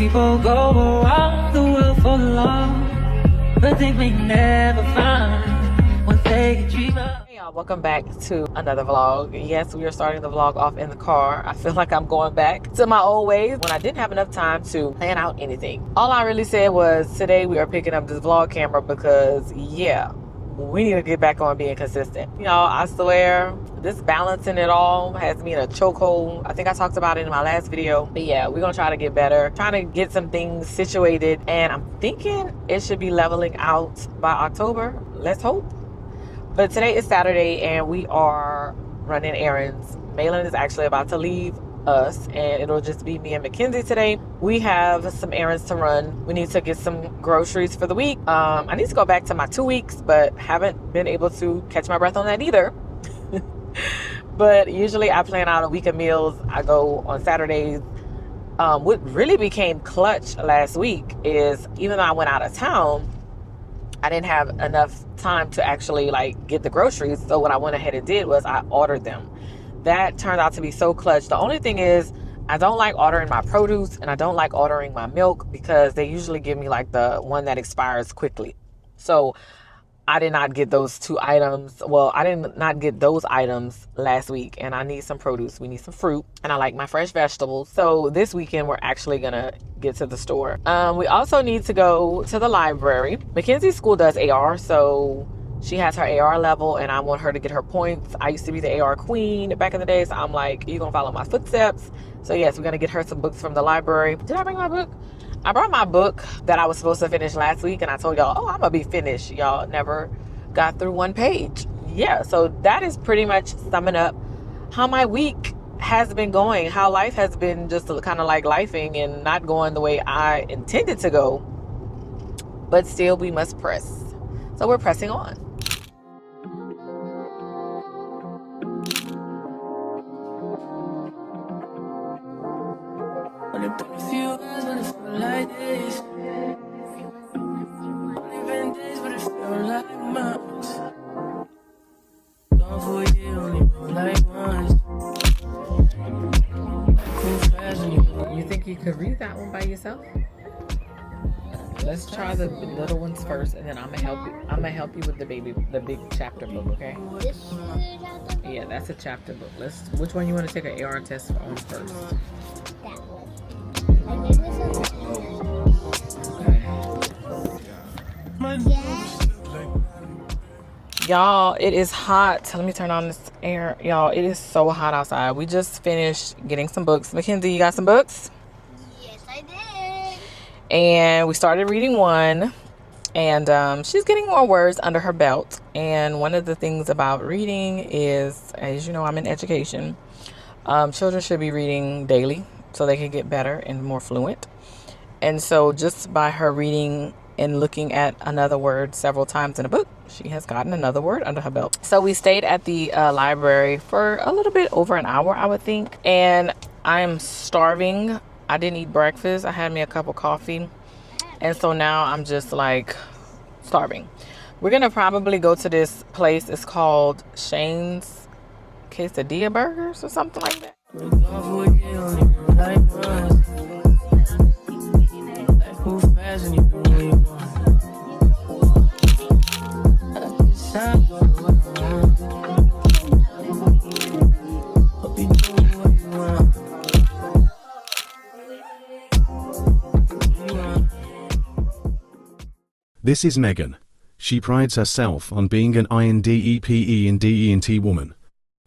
people go around the world for love, but they may never find what they can dream of. Hey y'all, welcome back to another vlog. Yes, we are starting the vlog off in the car. I feel like I'm going back to my old ways when I didn't have enough time to plan out anything. All I really said was today we are picking up this vlog camera because yeah, we need to get back on being consistent. Y'all, I swear, this balancing it all has me in a chokehold. I think I talked about it in my last video. But yeah, we're gonna try to get better. Trying to get some things situated. And I'm thinking it should be leveling out by October. Let's hope. But today is Saturday and we are running errands. Malin is actually about to leave us and it'll just be me and Mackenzie today. We have some errands to run. We need to get some groceries for the week. I need to go back to my 2 weeks, but haven't been able to catch my breath on that either. But usually I plan out a week of meals. I go on Saturdays. What really became clutch last week is even though I went out of town, I didn't have enough time to actually like get the groceries. So what I went ahead and did was I ordered them. That turned out to be so clutch. The only thing is I don't like ordering my produce and I don't like ordering my milk because they usually give me like the one that expires quickly. So I did not get those two items. Well, I did not get those items last week and I need some produce. We need some fruit and I like my fresh vegetables. So this weekend we're actually gonna get to the store. We also need to go to the library. Mackenzie's school does AR, so she has her AR level and I want her to get her points. I used to be the AR queen back in the day, so I'm like, you gonna follow my footsteps? So yes, we're gonna get her some books from the library. Did I bring my book? I brought my book that I was supposed to finish last week and I told y'all, oh, I'm gonna be finished. Y'all never got through one page. Yeah, so that is pretty much summing up how my week has been going, how life has been just kind of like lifing and not going the way I intended to go. But still, we must press. So we're pressing on. Like this, even days, but it feel like months. Gone for a year, only feel like once. You think you could read that one by yourself? Let's try the little ones first, and then I'm gonna help you. I'm gonna help you with the big chapter book. Okay? Yeah, that's a chapter book. Which one you want to take an AR test on first? That one. Y'all, it is hot. Let me turn on this air. Y'all, it is so hot outside. We just finished getting some books. Mackenzie, you got some books? Yes, I did. And we started reading one. And she's getting more words under her belt. And one of the things about reading is, as you know, I'm in education. Children should be reading daily so they can get better and more fluent. And so just by her reading and looking at another word several times in a book, she has gotten another word under her belt. So we stayed at the library for a little bit over an hour, I would think. And I'm starving. I didn't eat breakfast. I had me a cup of coffee. And so now I'm just like starving. We're going to probably go to this place. It's called Shane's Quesadilla Burgers or something like that. This is Megan. She prides herself on being an INDEPE and DENT woman.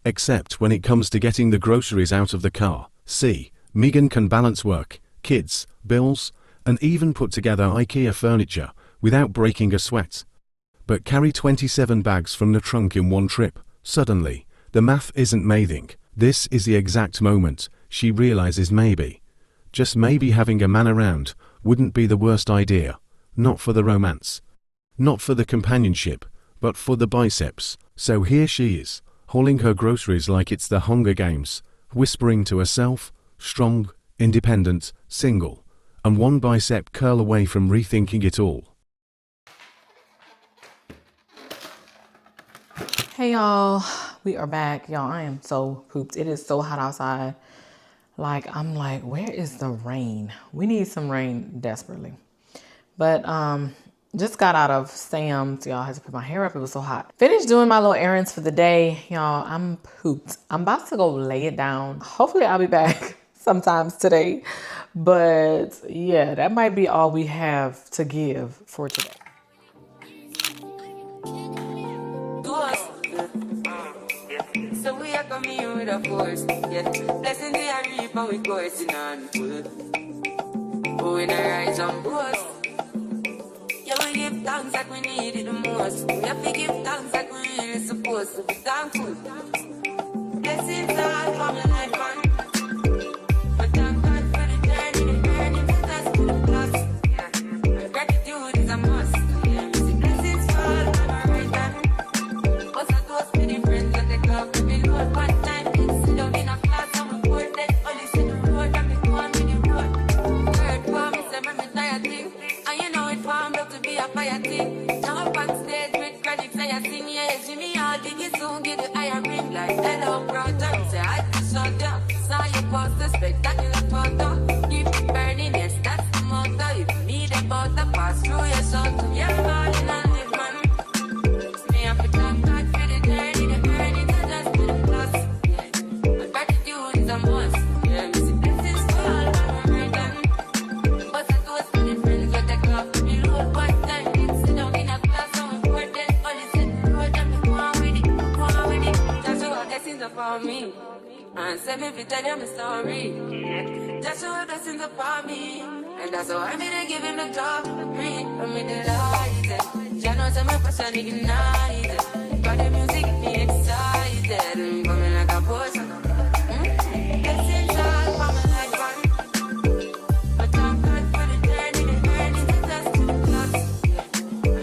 Except when it comes to getting the groceries out of the car. See, Megan can balance work, kids, bills, and even put together IKEA furniture without breaking a sweat. But carry 27 bags from the trunk in one trip. Suddenly, the math isn't mathing. This is the exact moment she realizes maybe, just maybe having a man around wouldn't be the worst idea. Not for the romance, not for the companionship, but for the biceps. So here she is, hauling her groceries like it's the Hunger Games, whispering to herself, strong, independent, single, and one bicep curl away from rethinking it all. Hey y'all, we are back. Y'all, I am so pooped. It is so hot outside. Like, I'm like, where is the rain? We need some rain desperately. But just got out of Sam's, y'all. I had to put my hair up. It was so hot. Finished doing my little errands for the day, y'all. I'm pooped. I'm about to go lay it down. Hopefully I'll be back sometimes today. But yeah, that might be all we have to give for today. So we are coming here with a force, yeah. Blessing the reap and we coursing on full. Oh, we not rise and boast. Yeah, we give thanks like we need it the most. We have to give thanks like we really supposed to be thankful. Blessings all for my life, man. But thank God for the journey to us to the plus. Yeah, gratitude is a must. Yeah, blessings fall on my right hand. What's a toast with the friends that they club to be load. One time, it's sit down in a class and we board then only see the road and me go on with the road. Third for me, say me tired thing. And you know it warm up to be a fire thing. Now up on stage with credits and you sing, yeah, Jimmy, I'll dig it soon, get the higher ring like hello, brother. Say, I just shut down. Saw you post a spectacular photo. Keep it burning, yes, that's the motto. If you need a butter, pass through your soul. Yeah, falling on it, man. Me have to thank God for the journey to just to the plus. Yeah, my gratitude is a must. Yeah, me see blessings fall on my right hand. But I toast to the friends that they club to be road. One time, it's sit down in a class and we board then only set the road and me go on with it, go on with it. That's what blessings upon me. And send me to tell you my story. That's what blessings upon me. And that's how I'm gonna give him the glory. I'm in the light. Jah knows I'm a passion ignited. Got the music get me excited. I'm coming like a boss. Blessings all for my life, man. But thank God for the journey to us to the plus.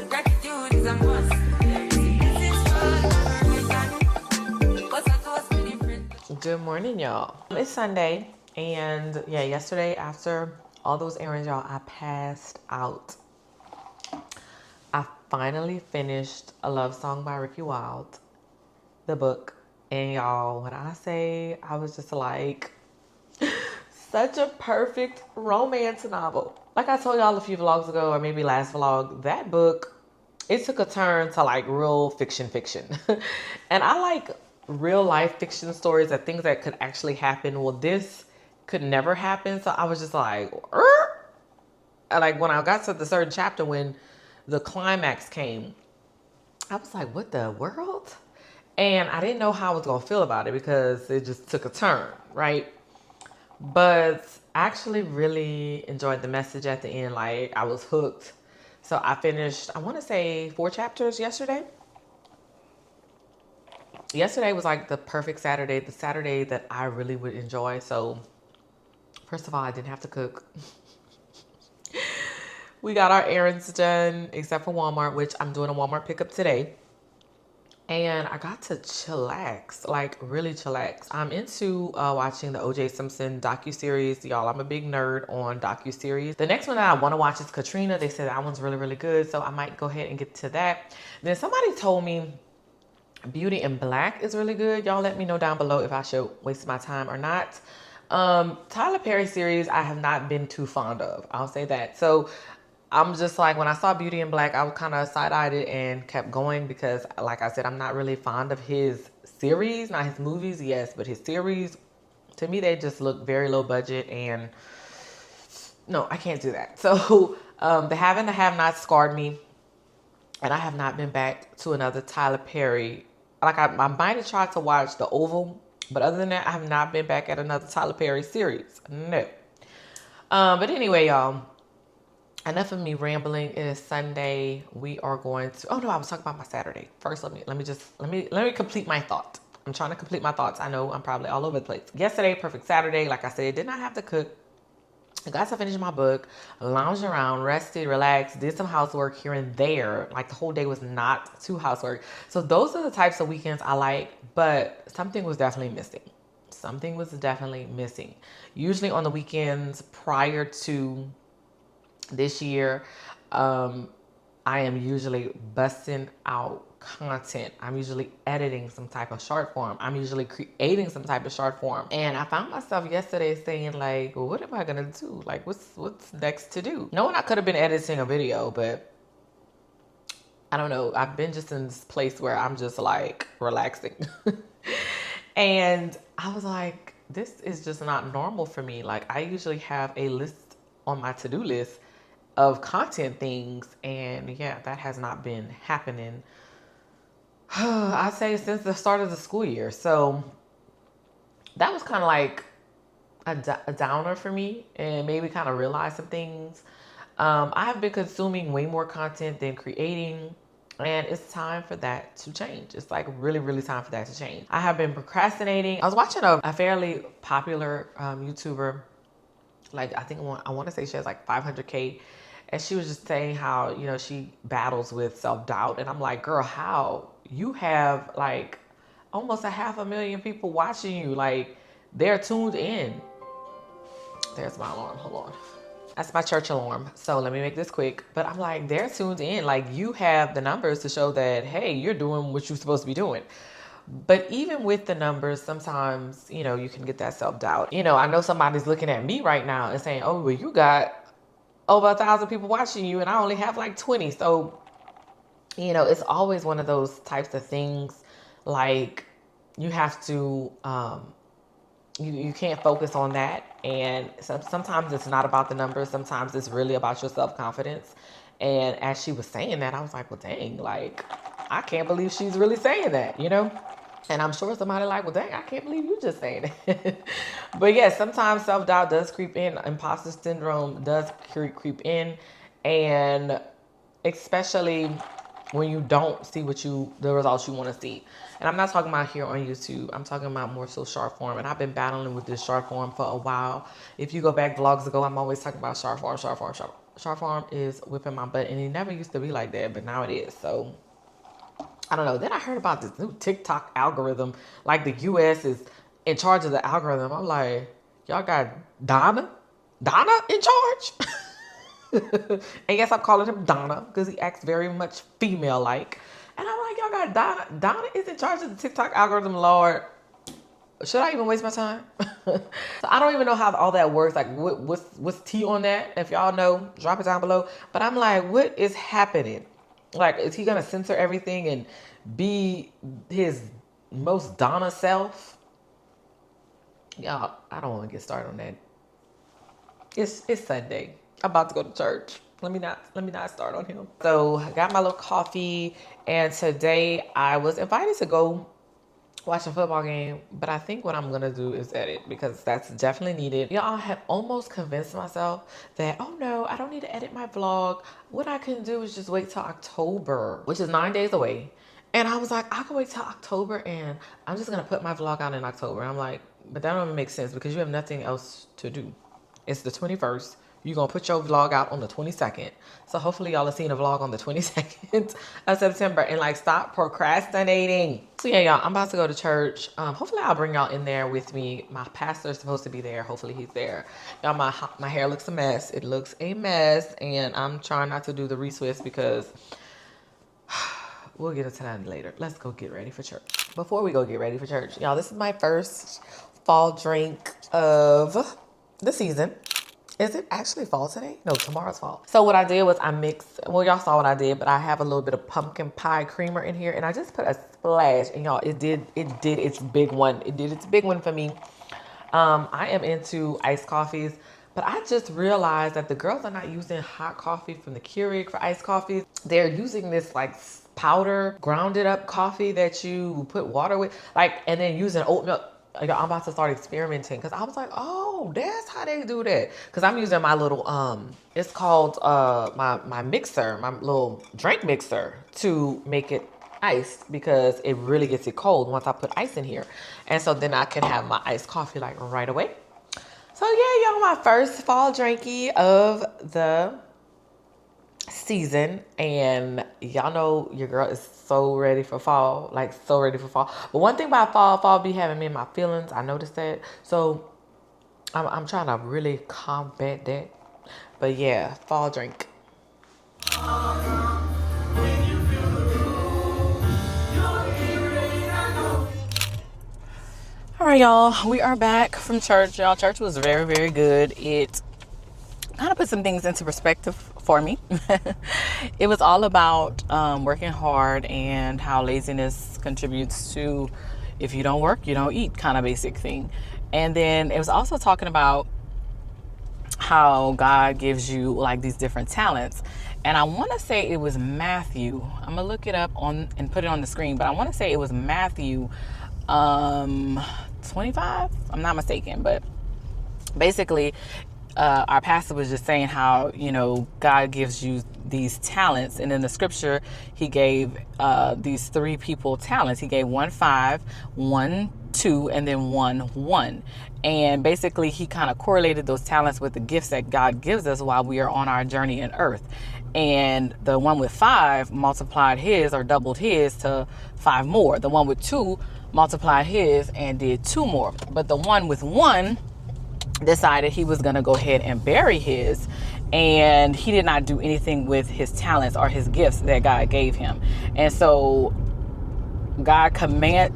Gratitude is a must. Blessings fall on my right hand. What's a toast with the friends? Good morning, y'all. It's Sunday, and yeah, yesterday after all those errands, y'all, I passed out. I finally finished A Love Song by Ricky Wilde, the book, and y'all, when I say I was just like, such a perfect romance novel. Like I told y'all a few vlogs ago, or maybe last vlog, that book, it took a turn to like real fiction. And I like real life fiction stories, that things that could actually happen. Well, this could never happen. So I was just like, and like when I got to the certain chapter, when the climax came, I was like, what the world? And I didn't know how I was going to feel about it because it just took a turn, right? But I actually really enjoyed the message at the end. Like, I was hooked. So I finished, I want to say 4 chapters yesterday. Yesterday was like the perfect Saturday, the Saturday that I really would enjoy. So first of all, I didn't have to cook. We got our errands done, except for Walmart, which I'm doing a Walmart pickup today. And I got to chillax, like really chillax. I'm into watching the O.J. Simpson docuseries. Y'all, I'm a big nerd on docuseries. The next one that I want to watch is Katrina. They said that one's really, really good. So I might go ahead and get to that. Then somebody told me Beauty in Black is really good. Y'all let me know down below if I should waste my time or not. Tyler Perry series, I have not been too fond of. I'll say that. So I'm just like, when I saw Beauty in Black, I was kind of side-eyed it and kept going because, like I said, I'm not really fond of his series. Not his movies, yes, but his series, to me, they just look very low budget, and no, I can't do that. So the Have and the Have Not scarred me, and I have not been back to another Tyler Perry. Like, I might have tried to watch The Oval, but other than that, I have not been back at another Tyler Perry series. No. But anyway, y'all, enough of me rambling. It is Sunday. We are going to, oh no, I was talking about my Saturday. First, let me complete my thought. I'm trying to complete my thoughts. I know I'm probably all over the place. Yesterday, perfect Saturday. Like I said, did not have to cook. I got to finish my book, lounged around, rested, relaxed, did some housework here and there. Like, the whole day was not too housework. So those are the types of weekends I like, but something was definitely missing. Something was definitely missing. Usually on the weekends prior to this year, I am usually busting out content. I'm usually editing some type of short form. I'm usually creating some type of short form. And I found myself yesterday saying like, well, what am I gonna do? Like, what's next to do? Knowing I could have been editing a video, but I don't know. I've been just in this place where I'm just like relaxing. And I was like, this is just not normal for me. Like, I usually have a list on my to-do list of content things, and yeah, that has not been happening I'd say since the start of the school year. So that was kind of like a downer for me, and maybe kind of realize some things. I have been consuming way more content than creating, and it's time for that to change. It's like really, really time for that to change. I have been procrastinating. I was watching a fairly popular YouTuber. Like, I want to say she has like 500K. And she was just saying how, you know, she battles with self-doubt. And I'm like, girl, how? You have like almost 500,000 people watching you. Like, they're tuned in. There's my alarm. Hold on. That's my church alarm. So let me make this quick. But I'm like, they're tuned in. Like, you have the numbers to show that, hey, you're doing what you're supposed to be doing. But even with the numbers, sometimes, you know, you can get that self-doubt. You know, I know somebody's looking at me right now and saying, oh, well, you got over 1,000 people watching you and I only have like 20. So, you know, it's always one of those types of things. Like, you have to, you can't focus on that. And sometimes it's not about the numbers. Sometimes it's really about your self-confidence. And as she was saying that, I was like, well, dang, like, I can't believe she's really saying that, you know? And I'm sure somebody like, well, dang, I can't believe you just saying it. But yeah, sometimes self-doubt does creep in. Imposter syndrome does creep in. And especially when you don't see the results you want to see. And I'm not talking about here on YouTube. I'm talking about more so short form. And I've been battling with this short form for a while. If you go back vlogs ago, I'm always talking about short form. Short form is whipping my butt. And it never used to be like that, but now it is. So I don't know. Then I heard about this new TikTok algorithm. Like, the US is in charge of the algorithm. I'm like, y'all got Donna in charge? And yes, I'm calling him Donna because he acts very much female-like. And I'm like, y'all got Donna. Donna is in charge of the TikTok algorithm, Lord. Should I even waste my time? So I don't even know how all that works. Like, what's tea on that? If y'all know, drop it down below. But I'm like, what is happening? Like, is he going to censor everything and be his most Donna self? Y'all, I don't want to get started on that. It's Sunday. I'm about to go to church. Let me not start on him. So I got my little coffee, and today I was invited to go watch a football game, but I think what I'm gonna do is edit because that's definitely needed. Y'all, I have almost convinced myself that, oh no, I don't need to edit my vlog. What I can do is just wait till October, which is 9 days away. And I was like, I can wait till October and I'm just gonna put my vlog out in October. I'm like, but that don't even make sense because you have nothing else to do. It's the 21st. You're going to put your vlog out on the 22nd. So hopefully y'all are seeing a vlog on the 22nd of September. And like, stop procrastinating. So yeah, y'all, I'm about to go to church. Hopefully I'll bring y'all in there with me. My pastor's supposed to be there. Hopefully he's there. Y'all, my hair looks a mess. It looks a mess. And I'm trying not to do the retwist because we'll get into that later. Let's go get ready for church. Before we go get ready for church, y'all, this is my first fall drink of the season. Is it actually fall today? No, tomorrow's fall. So what I did was I mixed, well, y'all saw what I did, but I have a little bit of pumpkin pie creamer in here, and I just put a splash, and y'all, it did its big one. It did its big one for me. I am into iced coffees, but I just realized that the girls are not using hot coffee from the Keurig for iced coffees. They're using this like powder, grounded up coffee that you put water with, like, and then using oat milk. I'm about to start experimenting because I was like, oh, that's how they do that. Because I'm using my little, it's called my mixer, my little drink mixer to make it iced because it really gets it cold once I put ice in here. And so then I can have my iced coffee like right away. So yeah, y'all, my first fall drinky of the season, and y'all know your girl is so ready for fall, like so ready for fall. But one thing about fall be having me in my feelings. I noticed that, so I'm trying to really combat that. But yeah, fall drink. right, y'all, we are back from church. Y'all, church was very, very good. It kind of put some things into perspective for me. It was all about working hard and how laziness contributes to, if you don't work, you don't eat, kind of basic thing. And then it was also talking about how God gives you like these different talents. And I want to say it was Matthew. I'm gonna look it up on and put it on the screen, but I want to say it was Matthew 25. I'm not mistaken, but basically our pastor was just saying how, you know, God gives you these talents, and in the scripture he gave these three people talents. He gave 1 5, 1 2, and then 1 1. And basically he kind of correlated those talents with the gifts that God gives us while we are on our journey in earth. And the one with 5 multiplied his or doubled his to 5 more. The one with 2 multiplied his and did 2 more. But the one with 1 decided he was going to go ahead and bury his, and he did not do anything with his talents or his gifts that God gave him. And so God commended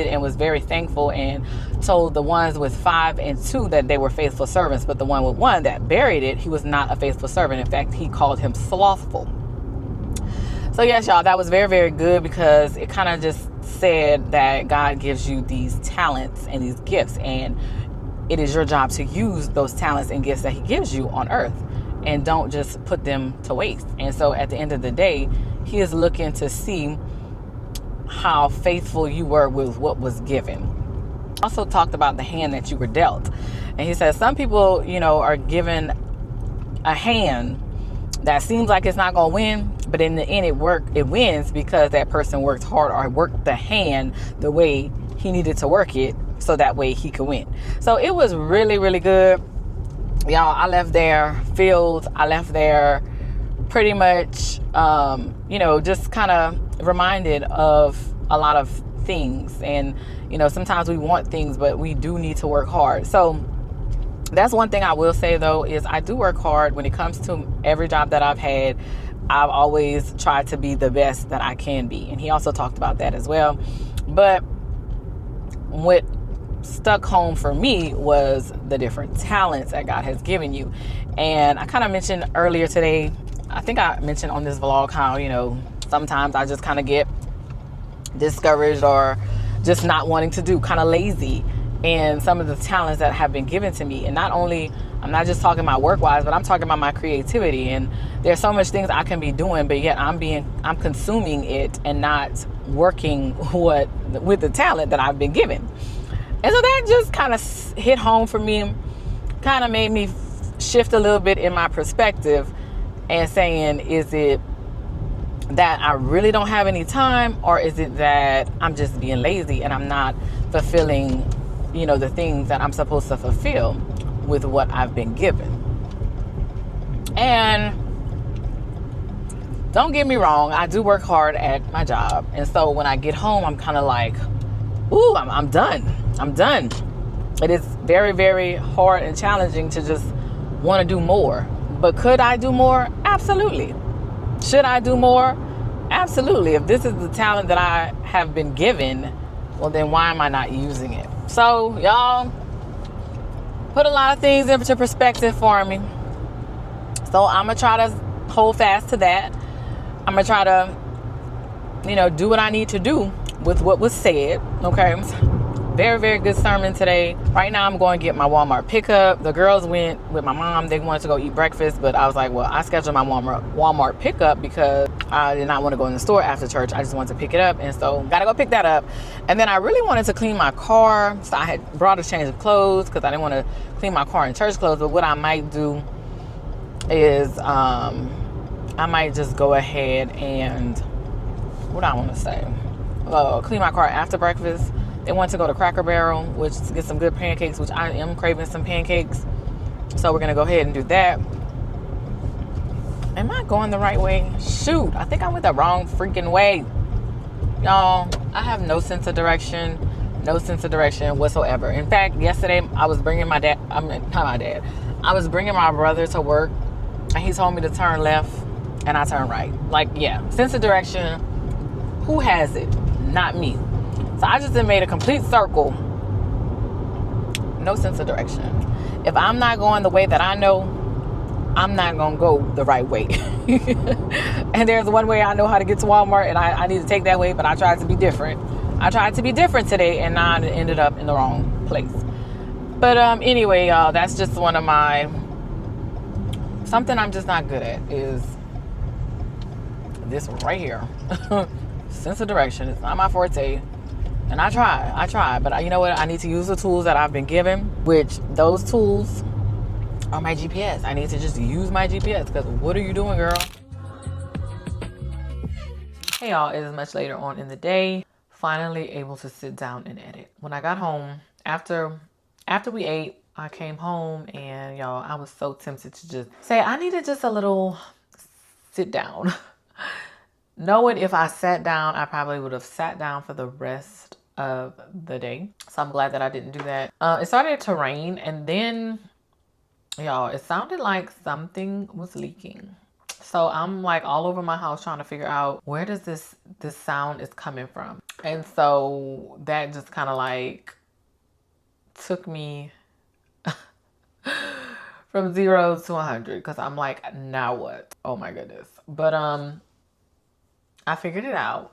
and was very thankful and told the ones with 5 and 2 that they were faithful servants, but the one with 1 that buried it, he was not a faithful servant. In fact, he called him slothful. So yes, y'all, that was very, very good, because it kind of just said that God gives you these talents and these gifts, and it is your job to use those talents and gifts that he gives you on earth, and don't just put them to waste. And so at the end of the day, he is looking to see how faithful you were with what was given. Also talked about the hand that you were dealt. And he says some people, you know, are given a hand that seems like it's not going to win, but in the end it wins because that person worked hard or worked the hand the way he needed to work it, so that way he could win. So it was really, really good. Y'all, I left there filled. I left there pretty much, you know, just kind of reminded of a lot of things. And, you know, sometimes we want things, but we do need to work hard. So that's one thing I will say, though, is I do work hard when it comes to every job that I've had. I've always tried to be the best that I can be. And he also talked about that as well. But what stuck home for me was the different talents that God has given you. And I kind of mentioned earlier today, I think I mentioned on this vlog how, you know, sometimes I just kind of get discouraged or just not wanting to do, kind of lazy in some of the talents that have been given to me. And not only, I'm not just talking about work-wise, but I'm talking about my creativity. And there's so much things I can be doing, but yet I'm consuming it and not working with the talent that I've been given. And so that just kind of hit home for me, kind of made me shift a little bit in my perspective and saying, is it that I really don't have any time, or is it that I'm just being lazy and I'm not fulfilling, you know, the things that I'm supposed to fulfill with what I've been given? And don't get me wrong, I do work hard at my job. And so when I get home, I'm kind of like, ooh, I'm done. I'm done. It is very, very hard and challenging to just want to do more. But could I do more? Absolutely. Should I do more? Absolutely. If this is the talent that I have been given, well, then why am I not using it? So, y'all, put a lot of things into perspective for me. So I'm going to try to hold fast to that. I'm going to try to, you know, do what I need to do with what was said. Okay. Very, very good sermon today. Right now I'm going to get my Walmart pickup. The girls went with my mom. They wanted to go eat breakfast, but I was like, well, I scheduled my Walmart pickup because I did not want to go in the store after church. I just wanted to pick it up. And so got to go pick that up. And then I really wanted to clean my car. So I had brought a change of clothes because I didn't want to clean my car in church clothes. But what I might do is I might just go ahead and, what do I want to say? Clean my car after breakfast. They want to go to Cracker Barrel, which to get some good pancakes, which I am craving some pancakes. So we're going to go ahead and do that. Am I going the right way? Shoot, I think I went the wrong freaking way. Y'all, I have no sense of direction whatsoever. In fact, yesterday I was bringing my dad, I was bringing my brother to work, and he told me to turn left, and I turned right. Like, yeah, sense of direction, who has it? Not me. So I just made a complete circle. No sense of direction. If I'm not going the way that I know, I'm not gonna go the right way. And there's one way I know how to get to Walmart, and I need to take that way, but I tried to be different. I tried to be different today, and now I ended up in the wrong place. But anyway, y'all, that's just one of my, something I'm just not good at is this right here. Sense of direction. It's not my forte. And I try, but you know what? I need to use the tools that I've been given, which those tools are my GPS. I need to just use my GPS, because what are you doing, girl? Hey y'all, it is much later on in the day. Finally able to sit down and edit. When I got home, after we ate, I came home, and y'all, I was so tempted to just say I needed just a little sit down. Knowing if I sat down, I probably would have sat down for the rest of the day. So I'm glad that I didn't do that. It started to rain, and then y'all, it sounded like something was leaking. So I'm like all over my house trying to figure out where does this sound is coming from. And so that just kind of like took me from 0 to 100, because I'm like, now what? Oh my goodness. But I figured it out.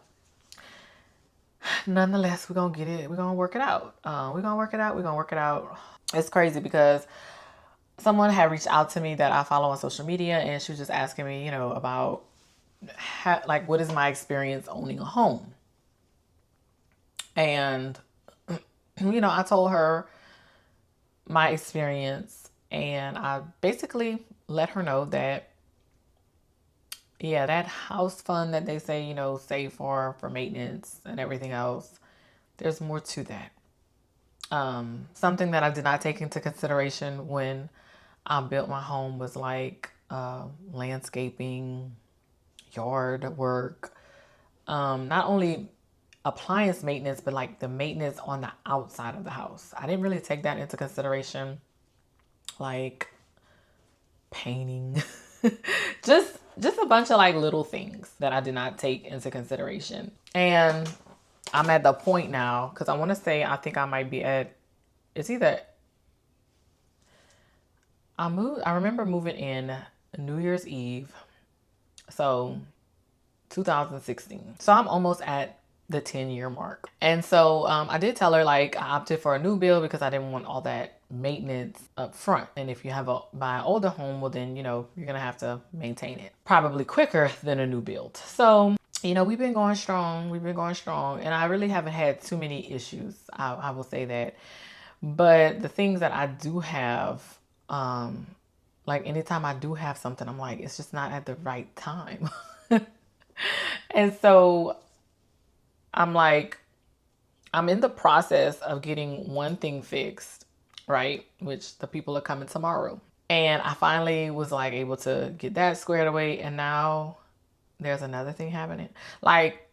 Nonetheless, we're gonna get it. We're gonna work it out. We're gonna work it out. It's crazy because someone had reached out to me that I follow on social media, and she was just asking me, you know, about like, what is my experience owning a home? And, you know, I told her my experience, and I basically let her know that, yeah, that house fund that they say, you know, save for maintenance and everything else, there's more to that. Something that I did not take into consideration when I built my home was like landscaping, yard work, not only appliance maintenance, but like the maintenance on the outside of the house. I didn't really take that into consideration, like painting, just a bunch of like little things that I did not take into consideration. And I'm at the point now, because I want to say, I think I might be at, it's either, I remember moving in New Year's Eve, so 2016. So I'm almost at the 10-year mark. And so I did tell her, like, I opted for a new build because I didn't want all that maintenance up front. And if you have buy an older home, well then, you know, you're gonna have to maintain it probably quicker than a new build. So, you know, we've been going strong, and I really haven't had too many issues. I will say that. But the things that I do have, like anytime I do have something, I'm like, it's just not at the right time. And so I'm like, I'm in the process of getting one thing fixed, right? Which the people are coming tomorrow. And I finally was like able to get that squared away. And now there's another thing happening. Like,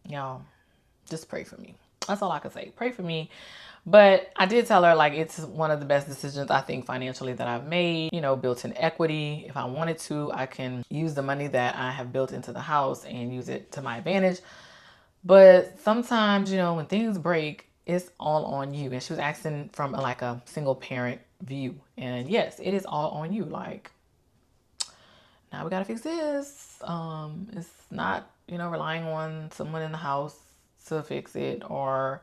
y'all, just pray for me. That's all I can say. Pray for me. But I did tell her, like, it's one of the best decisions I think financially that I've made, you know, built in equity. If I wanted to, I can use the money that I have built into the house and use it to my advantage. But sometimes, you know, when things break, it's all on you. And she was asking from like a single parent view. And yes, it is all on you. Like, now we got to fix this. It's not, you know, relying on someone in the house to fix it, or,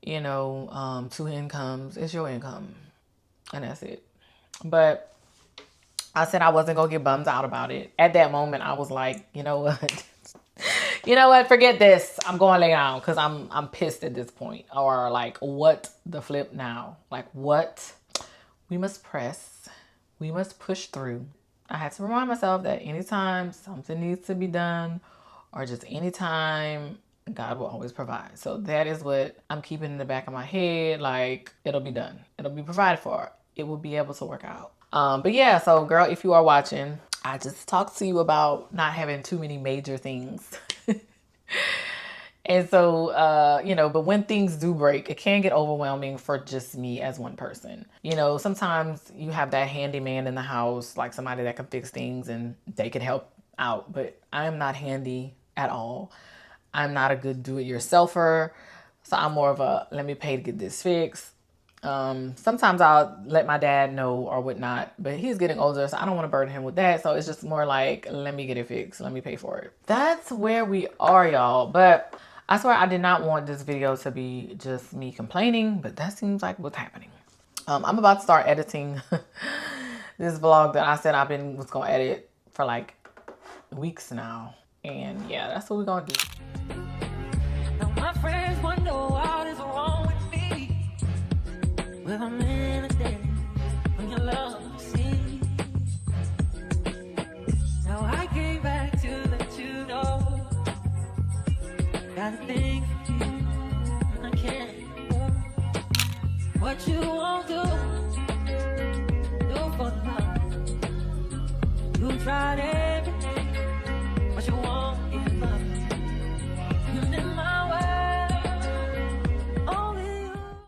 you know, 2 incomes. It's your income, and that's it. But I said I wasn't gonna get bummed out about it. At that moment, I was like, you know what? You know what? Forget this. I'm going to lay down because I'm pissed at this point. Or like, what the flip now? Like, what? We must press. We must push through. I had to remind myself that anytime something needs to be done, or just anytime, God will always provide. So that is what I'm keeping in the back of my head. Like, it'll be done. It'll be provided for. It will be able to work out. But yeah, so girl, if you are watching, I just talked to you about not having too many major things. And so, you know, but when things do break, it can get overwhelming for just me as one person. You know, sometimes you have that handyman in the house, like somebody that can fix things and they can help out, but I am not handy at all. I'm not a good do-it-yourselfer. So I'm more of a, let me pay to get this fixed. Sometimes I'll let my dad know or whatnot, but he's getting older, so I don't want to burden him with that. So it's just more like, let me get it fixed. Let me pay for it. That's where we are, y'all. But I swear I did not want this video to be just me complaining, but that seems like what's happening. I'm about to start editing this vlog that I said was going to edit for like weeks now. And yeah, that's what we're going to do. Now my friends wonder what is wrong with me. Well, I'm in a day when your love see. Now I came back to let you know. Got a thing for you, and I can't ignore. What you won't do for love. You tried it.